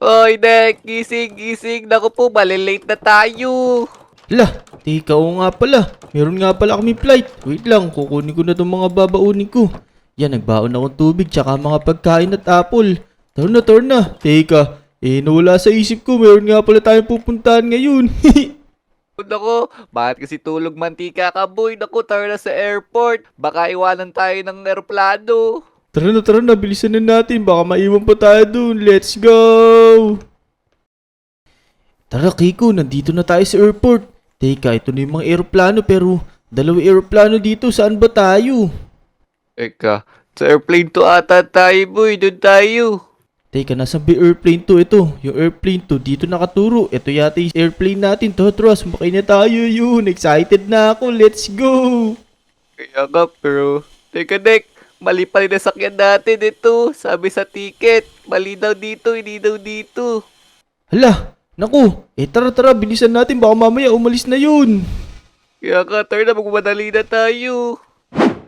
Oy, Dek, gising, gising. Naku po, malilate na tayo. Lah, teka o nga pala. Meron nga pala kami flight. Wait lang, kukunin ko na itong mga babaunin ko. Yan, nagbaon akong tubig tsaka mga pagkain at apple. Tara na. Teka, nawala sa isip ko. Meron nga pala tayong pupuntahan ngayon. Naku, bakit kasi tulog mantika ka, boy? Naku, tara na sa airport. Baka iwanan tayo ng eroplano. Tara na, bilisan na natin. Baka maiwan pa tayo dun. Let's go! Tara, Kiko, nandito na tayo sa airport. Teka, ito na yung mga aeroplano pero dalawang aeroplano dito. Saan ba tayo? Eka, sa airplane to ata tayo, boy. Doon tayo. Teka, nasa ba airplane to? Ito, yung airplane to, dito nakaturo. Ito yata yung airplane natin. Tara, sumakay na tayo yun. Excited na ako. Let's go! Kaya nga, pero... Teka, Dek. Mali pa rin nasakyan natin ito. Sabi sa ticket. Mali daw dito, hindi daw dito. Hala, naku. Tara, bilisan natin. Baka mamaya umalis na yun. Kaya nga, tara na, magmadali na tayo.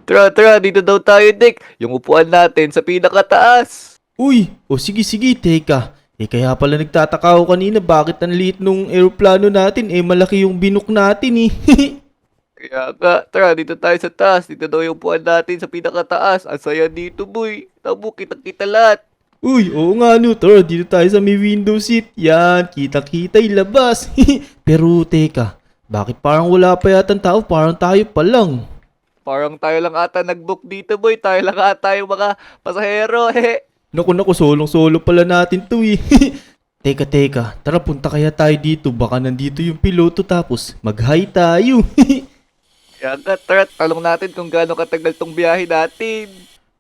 Tara, dito daw tayo, Dek. Yung upuan natin sa pinakataas. Uy, sige, teka. Kaya pala nagtataka ako kanina bakit ang liit nung aeroplano natin malaki yung binok natin eh. Kaya nga, tara, dito tayo sa taas. Dito daw yung upuan natin sa pinakataas. Ang saya dito, boy. Tamo, kitang-kita lahat. Uy, oo nga no, tara, dito tayo sa may window seat. Yan, kita-kita yung labas. Pero teka, bakit parang wala pa yatang tao? Parang tayo pa lang. Parang tayo lang ata nag-book dito, boy. Tayo lang ata yung mga pasahero, Naku, solong-solo pala natin to eh. Teka, tara punta kaya tayo dito. Baka nandito yung piloto tapos mag-hi tayo. Kaya nga, tara, talong natin kung gaano katagal tong biyahe natin.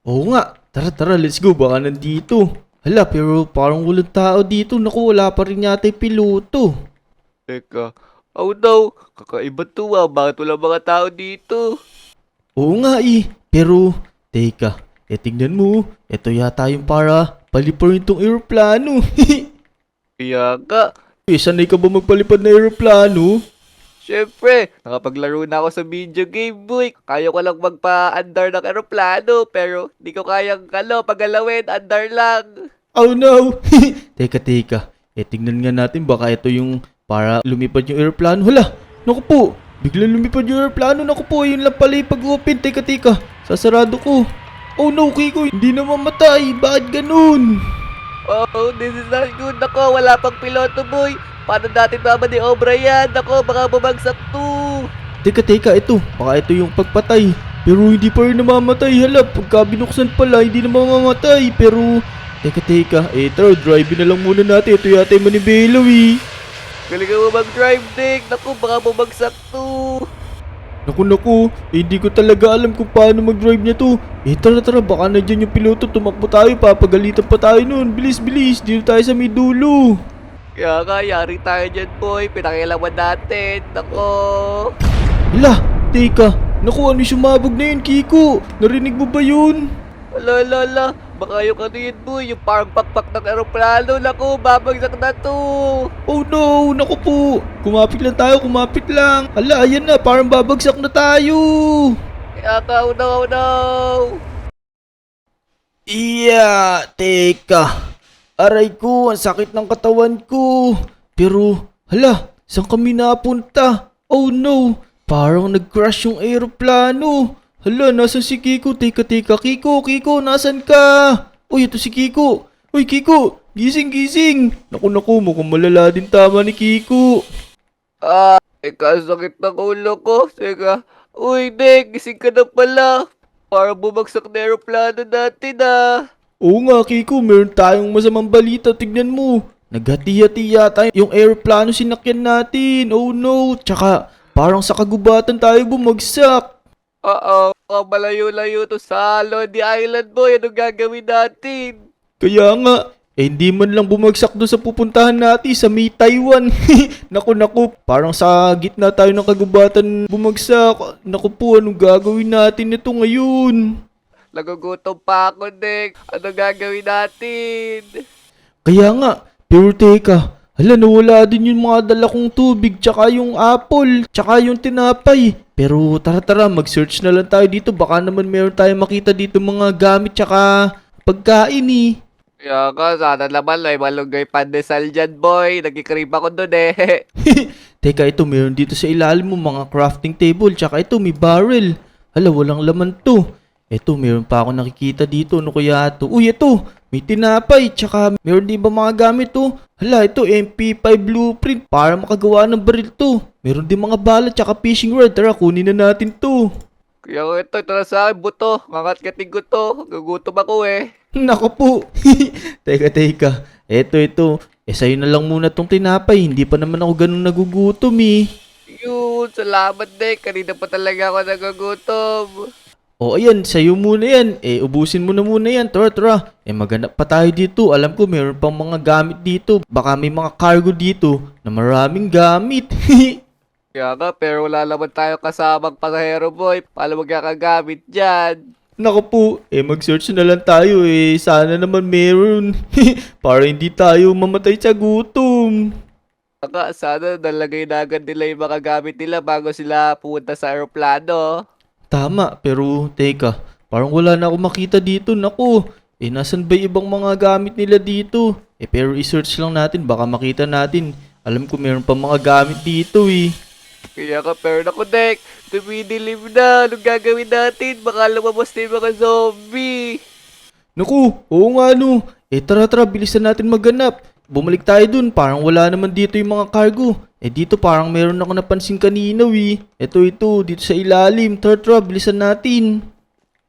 Oo nga, tara, let's go. Baka nandito. Hala, pero parang walang tao dito. Naku, wala pa rin yata yung piloto. Teka, oh no, kakaiba to bakit wala mga tao dito? Oo nga eh, pero teka, tingnan mo. Ito yata yung para paliparin tong aeroplano. Kaya nga, Sanay ka ba magpalipad na aeroplano? syempre, nakapaglaro na ako sa video game, boy. Kaya ko lang magpa-andar ng aeroplano, pero di ko kayang pagalawin, andar lang. Oh no! Teka. Tingnan nga natin baka ito yung para lumipad yung aeroplano. Hala! Naku po! Biglang lumipad yung aeroplano. Naku po! Yun lang pala yung pag-open. Teka. Sasarado ko. Oh no, Kiko! Hindi na mamatay! Bakit ganun? Oh, this is not good. Nako, wala pang piloto, boy. Paano natin mamaniobra yan? Nako, baka bumagsak to. Teka. Ito. Baka ito yung pagpatay. Pero hindi pa rin namamatay. Hala! Pagka binuksan pala, hindi na mamamatay. Pero... Teka. Tara, drive na lang muna natin. Ito yata yung manibelo eh. Galing mo mag-drive, Dick. Naku, baka bumagsak to. Naku, hindi ko talaga alam kung paano mag-drive niya to. Tara, baka nandiyan yung piloto, tumakbo tayo, papagalitan pa tayo nun. Bilis, dito tayo sa may dulo. Kaya nga, yari tayo dyan, boy. Pinakialaman natin. Nako. Hala, teka. Naku, ano yung sumabog na yun, Kiko? Narinig mo ba yun? Ala. Baka yung ano yun, boy. Yung parang pakpak ng aeroplano. Naku, babagsak na to. Oh no, naku po. Kumapit lang. Hala, ayan na, parang babagsak na tayo. Kaya nga, oh no. Iya, teka. Aray ko, ang sakit ng katawan ko. Pero, hala, saan kami napunta? Oh no, parang nag-crash yung aeroplano. Hala, nasan si Kiko? Teka. Kiko, nasan ka? Uy, ito si Kiko. Uy, Kiko, gising. Naku, mukhang malala din tama ni Kiko. Sakit ng ulo ko. Teka. Uy, Dick, gising ka na pala. Parang bumagsak na aeroplano natin, Oo nga, Kiko, meron tayong masamang balita. Tignan mo. Naghati-hati yata yung aeroplano sinakyan natin. Oh no, tsaka parang sa kagubatan tayo bumagsak. Oo, malayo-layo to sa Lodi Island, boy. Anong gagawin natin? Kaya nga, hindi man lang bumagsak doon sa pupuntahan natin sa may Taiwan. Naku, parang sa gitna tayo ng kagubatan bumagsak. Naku po, anong gagawin natin ito ngayon? Nagugutom pa ako, Nick. Anong gagawin natin? Kaya nga, pero teka, hala, nawala din yung mga dala kong tubig, tsaka yung apple, tsaka yung tinapay. Pero tara, mag-search na lang tayo dito. Baka naman meron tayong makita dito mga gamit tsaka pagkain eh. Kaya ka, sana naman may malunggay pandesal dyan, boy. Nagkikrib ako dun eh. Teka, ito meron dito sa ilalim mo mga crafting table. Tsaka ito may barrel. Hala, walang laman to. Ito, meron pa ako nakikita dito. Ano kaya to? Uy, ito! May tinapay. Tsaka meron din ba mga gamit to? Hala, ito MP5 blueprint para makagawa ng baril to. Meron din mga bala tsaka fishing rod. Tara, kunin na natin to. Kaya ito na sa akin, buto. Ngangat-ngating ko to. Gugutom ako eh. Nako po. Teka. Ito. Sa'yo na lang muna tong tinapay. Hindi pa naman ako ganun nagugutom eh. Yun, salamat Nick. Kanina pa talaga ako nagugutom. O ayan, sa'yo muna yan. Ubusin mo na muna yan. Tara. Maghanap pa tayo dito. Alam ko meron pang mga gamit dito. Baka may mga cargo dito na maraming gamit. Kaya nga, pero wala naman tayo kasamang pasahero boy. Paano magkakagamit dyan? Nako po, mag-search na lang tayo sana naman meron. Para hindi tayo mamatay sa gutom. Saka, sana nalagay na agad nila yung mga gamit nila bago sila pumunta sa aeroplano. Tama, pero teka, parang wala na ako makita dito. Naku, nasan ba yung ibang mga gamit nila dito? Pero i-search lang natin, baka makita natin. Alam ko meron pa mga gamit dito eh. Kaya ka, pero naku Nick, tumidilim na. Anong gagawin natin? Baka lumabas na yung mga zombie. Naku, oo nga no. Tara, bilisan natin maghanap. Bumalik tayo dun, parang wala naman dito yung mga cargo. Dito parang meron ako napansin kanina eh. Ito, dito sa ilalim. Tara, bilisan natin.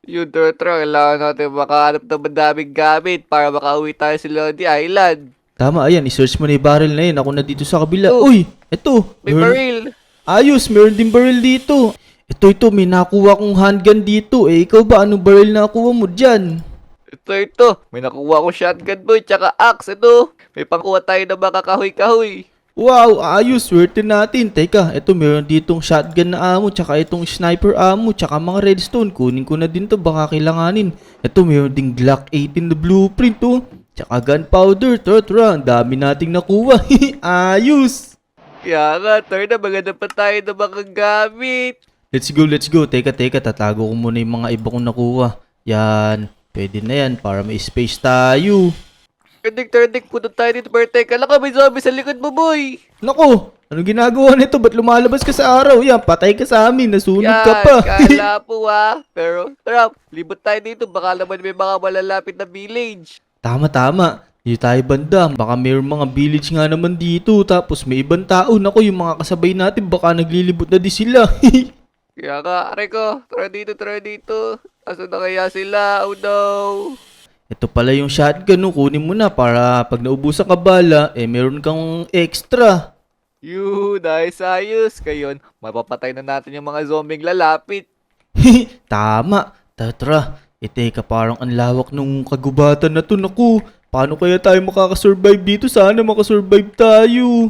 Yun, tara, kailangan natin makahanap ng madaming gamit para makauwi tayo sa Lonely Island. Tama, ayan, i-search mo na yung barrel na yun. Ako na dito sa kabila. Oh, Uy, ito. may baril. Ayos, meron din barrel dito. Ito, may nakuha kong handgun dito. Ikaw ba, anong barrel nakuha mo dyan? Ito. May nakuha ko shotgun boy, tsaka axe. Ito. May pangkuha tayo ng mga kahoy-kahoy. Wow, ayos, swerte natin. Teka, meron ditong shotgun na ammo, tsaka itong sniper ammo, tsaka mga redstone. Kunin ko na din to, baka kailanganin. Meron ding Glock 18 na blueprint, oh. Tsaka gunpowder. Tara, ang dami nating nakuha. Ayos! Kaya nga, na maganda pa tayo ng mga gamit. Let's go. Teka, tatago ko muna yung mga iba kong nakuha. Yan, pwede na yan para may space tayo. Turdik, punta tayo dito, pero teka lang ka, may zombie sa likod mo, boy. Nako, anong ginagawa nito? Ba't lumalabas ka sa araw? Yan, patay ka sa amin, nasunog ka pa. Kala po Pero, tara, libot tayo dito, baka naman may mga malalapit na village. Tama. Dito tayo banda. Baka mayroong mga village nga naman dito. Tapos may ibang tao. Nako, yung mga kasabay natin, baka naglilibot na di sila. Kaya nga, aray ko, tara dito. Asan na kaya sila? Oh no. Ito pala yung shotgun, no? Kunin mo na para pag naubusan ka bala, meron kang extra. Yun, ayos. Kayon, mapapatay na natin yung mga zombie lalapit. Tama. Tara. Teka, parang ang lawak nung kagubatan na to. Naku, paano kaya tayo makakasurvive dito? Sana makasurvive tayo.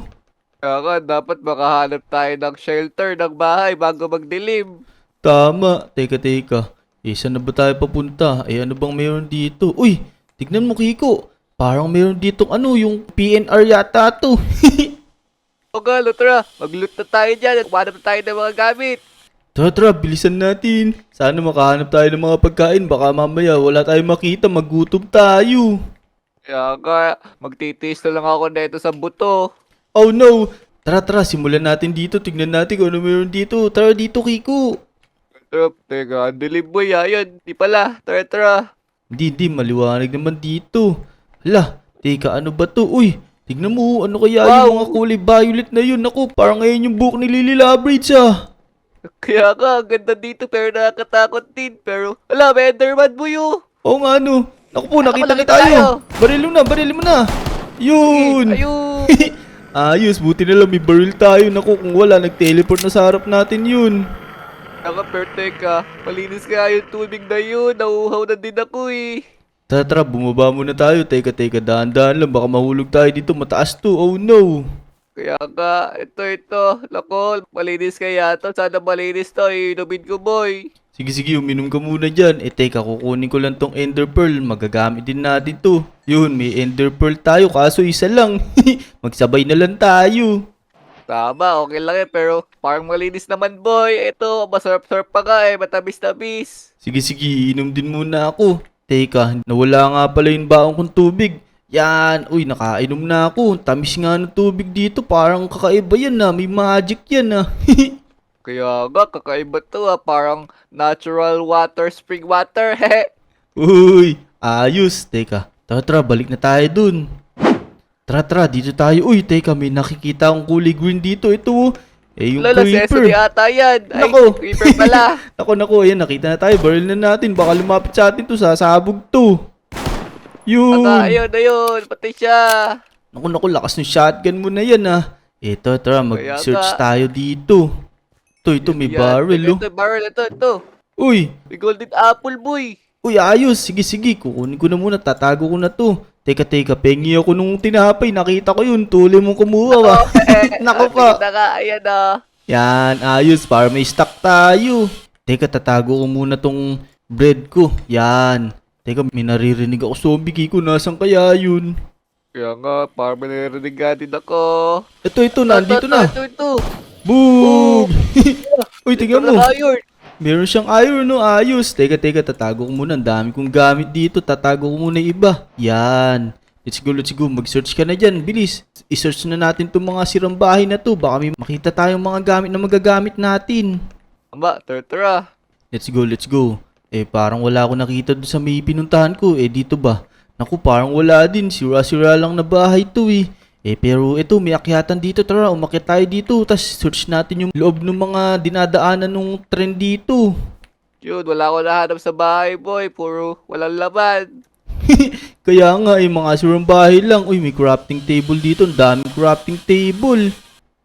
Kaya nga, dapat makahanap tayo ng shelter ng bahay bago magdilim. Tama. Teka. Saan na ba tayo papunta? Ano bang meron dito? Uy, tignan mo Kiko. Parang meron ditong yung PNR yata to. O galo, tara, mag-loot na tayo dyan at kumanap na tayo ng mga gamit. Tara, bilisan natin. Sana makahanap tayo ng mga pagkain. Baka mamaya wala tayong makita, magutom tayo. Kaya nga, magtitiis na lang ako na ito sa buto. Oh no! Tara, simulan natin dito. Tignan natin kung ano meron dito. Tara dito, Kiko. Teka, ang dilim mo yan. Di pala, tara. Hindi, maliwanag naman dito. Hala, teka, ano ba to? Uy, tignan mo, ano kaya Wow. yung mga kulay violet na yun? Naku, parang ngayon yung buhok ni Lily Labridge ah. Kaya nga, ang ganda dito pero nakakatakot din. Pero, wala, may Enderman mo yun. Oo nga no. Naku po, nakita na nakita tayo. tayo. Baril mo na. Yun. Ayun. Ayos, buti na lang may baril tayo. Naku, kung wala, nag-teleport na sa harap natin yun. Pero teka, malinis kaya yung tubig na yun. Nauuhaw na din ako eh. Tara, bumaba muna tayo. Teka, dahan-dahan lang. Baka mahulog tayo dito. Mataas to. Oh no. Kaya nga, ito. Lako, malinis kaya to. Sana malinis to. Inumin ko, boy. Sige, uminom ka muna dyan. Teka, kukunin ko lang tong Ender Pearl. Magagamit din natin to. Yun, may Ender Pearl tayo. Kaso isa lang. Magsabay na lang tayo. Tama, okay lang pero parang malinis naman, boy. Ito, masarap-sarap pa nga matamis-tamis. Sige, inom din muna ako. Teka, nawala nga pala yung baong kong tubig. Yan, uy, nakainom na ako. Tamis nga ng tubig dito, parang kakaiba yan na. May magic yan ah. Kaya nga, kakaiba to parang natural water, spring water, he. Uy, ayos. Teka, tara, balik na tayo dun. Tara, dito tayo. Uy, teka, may nakikita akong kulay green dito. Ito, oh. Yung Lala, sesame creeper. ata yan. Ay, Nako. creeper pala. Nako, ayan, nakita na tayo. Baril na natin. Baka lumapit sa atin to, sasabog to. Yun. Ayun, patay siya. Naku, lakas ng shotgun mo na yan ah. Ito, tara, mag-search nga. tayo dito. Ito, may Yan. barrel oh. Ito, barrel, ito. Uy, May golden apple, boy. ayos. Sige, kukunin ko na muna. Tatago ko na to. Teka, pengi ako nung tinapay. Nakita ko yun. Tuloy mong kumuha ba? Nako pa. Sige na nga, ayan Yan, ayos. Para may stock tayo. Teka, tatago ko muna tong bread ko. Yan. Teka, may naririnig ako zombie. Kiko, nasan kaya yun? Kaya nga, parang may narinig nga din ako. Ito, nandito na. Ito. Boom! Uy, tingnan mo. Iron. Meron siyang iron, no? Ayos. Teka, tatago ko muna. Ang dami kong gamit dito. Tatago ko muna yung iba. Yan. Let's go. Mag-search ka na dyan. Bilis. I-search na natin itong mga sirang bahay na to. Baka may makita tayong mga gamit na magagamit natin. Aba, tara. Let's go. Parang wala ako nakita doon sa may pinuntahan ko. Dito ba? Naku, parang wala din. Sira-sira lang na bahay to pero ito, may akyatan dito. Tara, umakyat tayo dito. Tapos search natin yung loob ng mga dinadaanan ng tren dito. Yun, wala ko nahanap sa bahay, boy. Puro walang laman. Kaya nga, mga sirang bahay lang. Uy, may crafting table dito. Ang daming crafting table.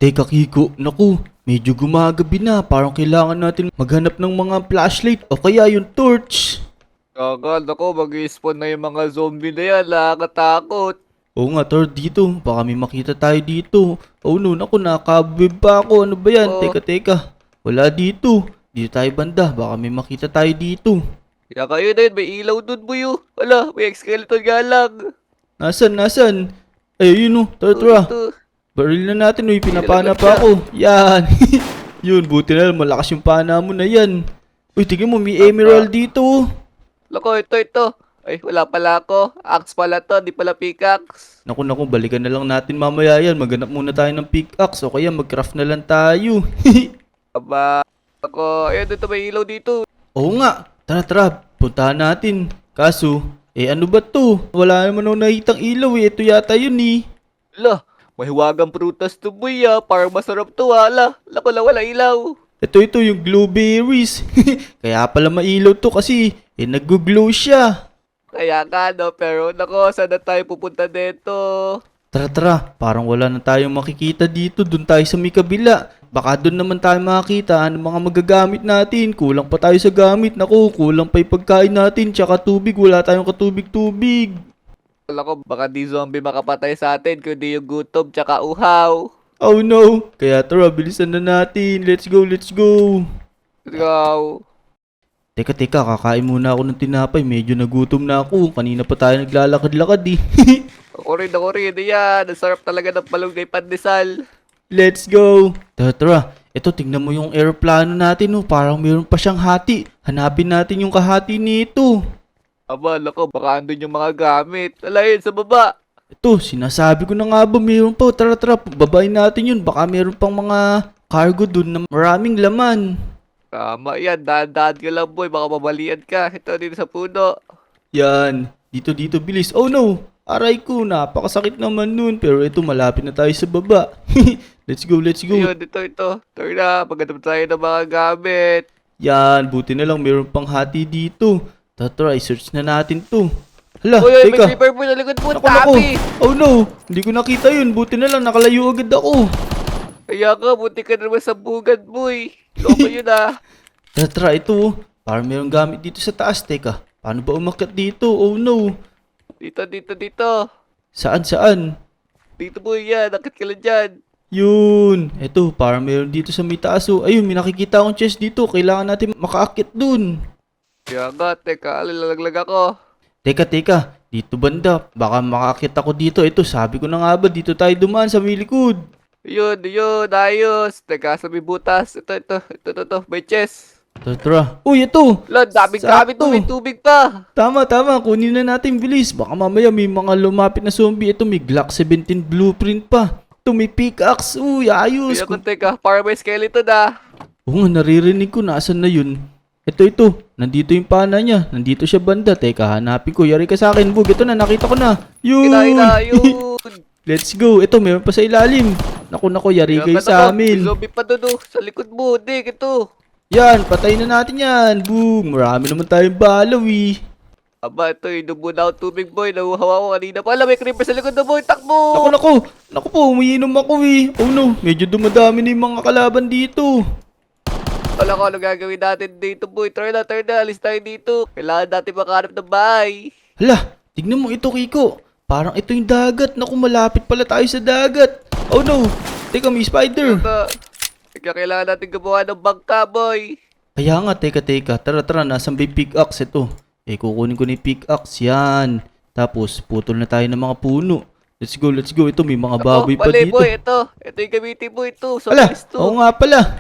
Teka, Kiko. Naku, medyo gumagabi na. Parang kailangan natin maghanap ng mga flashlight o kaya yung torch. Kagal ako, mag-i-spawn na yung mga zombie na yan. Nakakatakot. Oo nga, tara dito. Baka may makita tayo dito. Oh no, naku, nakabib pa ako. Ano ba yan? Oh. Teka. Wala dito. Dito tayo banda. Baka may makita tayo dito. Kaya kayo na yun, may ilaw dun, boy. Wala, may skeleton nga lang. Nasaan? Yun oh. Tara. Ito. Baril na natin. Uy, pinapana pa ako. Yan. Yun, buti na lang. Malakas yung pana mo na yan. Uy, tingin mo, may emerald dito. Lako, ito. Ay, wala pala ako. Axe pala to, di pala pickaxe. Naku, balikan na lang natin mamaya yan. Maghanap muna tayo ng pickaxe o kaya mag-craft na lang tayo. Aba, ako, ayun, ito may ilaw dito. Oo nga. Tara. Puntahan natin. Kaso, ano ba to? Wala naman ako nakitang ilaw Ito yata yun Ala, mahiwagang prutas to, boy Parang masarap to, ala. Lako lang, wala ilaw. Ito yung glowberries. Kaya pala mailaw to kasi nag-glow siya. Kaya nga, no, pero nako, saan na tayo pupunta dito? Tara. Parang wala na tayong makikita dito. Doon tayo sa may kabila. Baka doon naman tayo makakita ng mga magagamit natin. Kulang pa tayo sa gamit. Naku, kulang pa yung pagkain natin. Tsaka tubig. Wala tayong katubig-tubig. Wala ko, baka di zombie makapatay sa atin, kundi yung gutom tsaka uhaw. Oh no. Kaya tara, bilisan na natin. Let's go. Let's go. Teka, kakain muna ako ng tinapay. Medyo nagutom na ako. Kanina pa tayo naglalakad-lakad Ako rin, yan. Ang sarap talaga ng palunggay pandesal. Let's go! Tara. Ito, tingnan mo yung aeroplano natin Parang mayroon pa siyang hati. Hanapin natin yung kahati nito. Aba, lako, baka andun yung mga gamit. Alayin, sa baba. Ito, sinasabi ko na nga ba mayroon pa. Tara, babayin natin yun. Baka mayroon pang mga cargo dun na maraming laman. Tama yan, dahan-dahan ka lang, boy. Baka mabalian ka. Ito, dito sa puno. Yan. Dito, bilis. Oh no! Aray ko, napakasakit naman nun. Pero ito, malapit na tayo sa baba. Let's go. Ayun, ito. Tara, pagkatapos tayo ng mga gamit. Yan, buti na lang mayroon pang hati dito. Tara, i-search na natin to. Hala, Uy, may teka. creeper po na likod mo. Naku. Tabi. Oh no, hindi ko nakita yun. Buti na lang, nakalayo agad ako. Kaya ka, buti ka naman sa bugad, boy. Loko yun, Tara, ito. Parang mayroong gamit dito sa taas. Teka, paano ba umakyat dito? Oh no. Dito. Saan? Dito, boy, yan. Nakit ka lang dyan. Yun. Ito, parang mayroon dito sa may taas. Ayun, may nakikita akong chest dito. Kailangan natin makaakit dun. Kaya nga, teka, lalaglag ako. Teka. Dito banda. Baka makaakit ako dito. Ito, sabi ko na nga ba, dito tayo dumaan sa may likod. Yun, ayos. Teka, sa may butas. Ito. May chest. Tara. Uy, ito! Wala, daming gamit Sakto. mo, may tubig pa. Tama, kunin na natin, bilis. Baka mamaya may mga lumapit na zombie. Ito, may Glock 17 blueprint pa. Ito, may pickaxe. Uy, ayos. Kaya kung teka, para may skeleton ah. Oo nga, naririnig ko. Nasaan na yun? Ito. Nandito yung pana niya. Nandito siya banda. Teka, hanapin ko. Yari ka sa akin, Bug. Ito na, nakita ko na. Yun! Kinain yun. Let's go. Ito, meron pa sa ilalim. Naku, yari Kaya kayo ka sa na, may amin. zombie pa doon, oh. Sa likod mo, dik, ito. Yan, patayin na natin yan. Boom, marami naman tayong balaw eh. Aba, ito, inom muna ako tubig, boy. Nahuhawa ko kanina pa. Alam, may creeper sa likod na, boy. Takbo! Naku po, umiinom ako eh. Oh no, medyo dumadami na yung mga kalaban dito. Wala ko, ano gagawin natin dito, boy. Tara na, alis tayo dito. Kailangan natin makahanap ng bahay. Hala, tignan mo ito, Kiko. Parang ito yung dagat. Naku, malapit pala tayo sa dagat. Oh no, teka, may spider. Kaya kailangan natin gumawa ng bangka, boy. Kaya nga, teka. Tara, nasan ba yung pickaxe ito? Kukunin ko na yung pickaxe. Yan. Tapos, putol na tayo ng mga puno. Let's go. Ito, may mga baboy pa mali, dito. boy. Ito yung gamitin mo ito. So, Ala, bilis to. oo nga pala.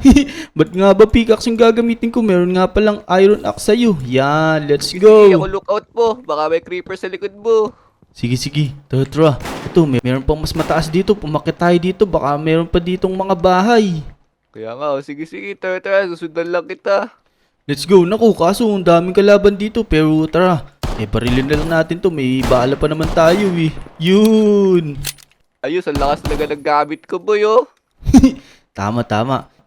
Ba't nga ba pickaxe yung gagamitin ko? Meron nga palang iron axe sa'yo. Yan, let's Sige, ako go. lookout mo. Baka may creeper sa likod mo. Sige. Tara. Ito, meron pang mas mataas dito. Pumakit tayo dito. Baka meron pa ditong mga bahay. Kaya nga, sige. Tara. Susundan lang kita. Let's go. Naku, kaso ang daming kalaban dito. Pero tara, barilin na lang natin to. May bala pa naman tayo eh. Yun. Ayos, ang lakas talaga ng gamit ko, boy, oh. Tama.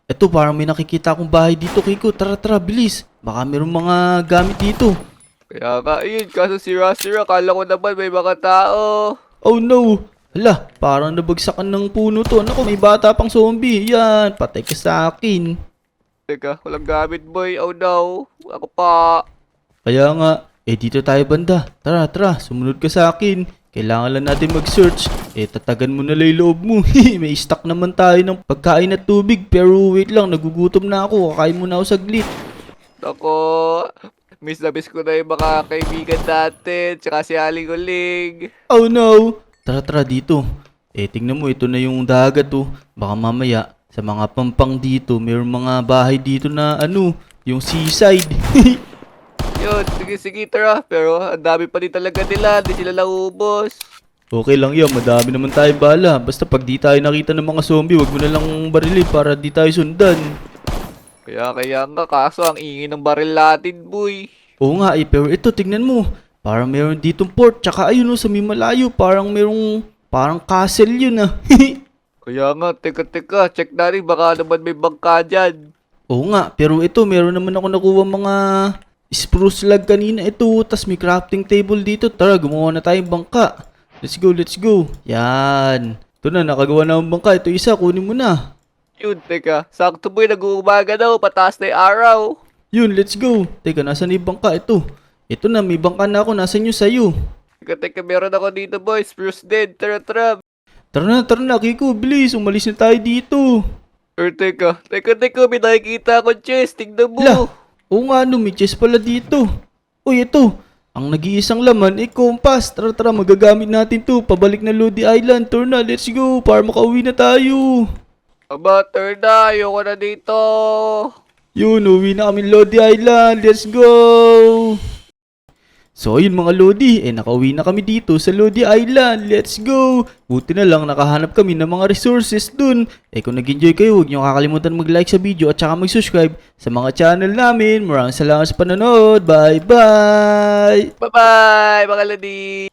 Ito, parang may nakikita akong bahay dito, Kiko. Tara, bilis. Baka meron mga gamit dito. Kaya nga, ayun. Kaso sira. Akala ko naman may mga tao. Oh no. Hala, parang nabagsakan ng puno to. Naku, may bata pang zombie. Yan, patay ka sa akin. Teka, walang gamit, boy. Oh, no. Ako pa. Kaya nga, dito tayo banda. Tara, sumunod ka sa akin. Kailangan lang natin mag-search. Tatagan mo na lang yung loob mo. May stock naman tayo ng pagkain at tubig. Pero wait lang, nagugutom na ako. Kakain muna ako saglit. Ako, miss na miss ko na yung mga kaibigan natin. Tsaka si Aling Uling. Oh no! Tara dito. Tingnan mo, ito na yung dagat oh. Baka mamaya, sa mga pampang dito, mayroong mga bahay dito na yung seaside. Yun, sige, tara. Pero ang dami pa din talaga nila. Hindi sila naubos. Okay lang yan, madami naman tayong bala. Basta pag di tayo nakita ng mga zombie, wag mo na lang barilin para di tayo sundan. Kaya nga, kaso ang ingin ng baril natin, boy. Oo nga pero ito, tignan mo. Parang meron ditong port, tsaka ayun sa may malayo, parang castle yun ah. Kaya nga, teka, check natin. Baka naman may bangka dyan. Oo nga, pero ito, meron naman ako nakuha mga spruce log kanina ito, tas may crafting table dito. Tara, gumawa na tayong bangka. Let's go. Yan. Ito na, nakagawa na ang bangka. Ito isa, kunin mo na. Yun, teka. Sakto, boy. Nag-uumaga daw. Pataas na yung araw. Yun, let's go. Teka, nasan yung bangka? Ito na, may bangka na ako. Nasan yung sayo? Teka, meron ako dito, boy. Spruce dead. Tara. Tara na, Kiko. Bilis, umalis na tayo dito. Or teka, may nakikita akong chest. Tingnan mo. La, oo nga, may chest pala dito. Uy, ito. Ang nag-iisang laman, compass. Tara, magagamit natin to. Pabalik na Lodi Island. Tara na, let's go. Para makauwi na tayo. Aba, turn na. Ayoko na dito. Yun, uwi na kami Lodi Island. Let's go! So ayun mga Lodi, nakauwi na kami dito sa Lodi Island. Let's go! Buti na lang nakahanap kami ng mga resources dun. Kung nag-enjoy kayo, huwag nyo kakalimutan mag-like sa video at saka mag-subscribe sa mga channel namin. Maraming salamat sa panonood. Bye-bye! Bye-bye, mga ladi.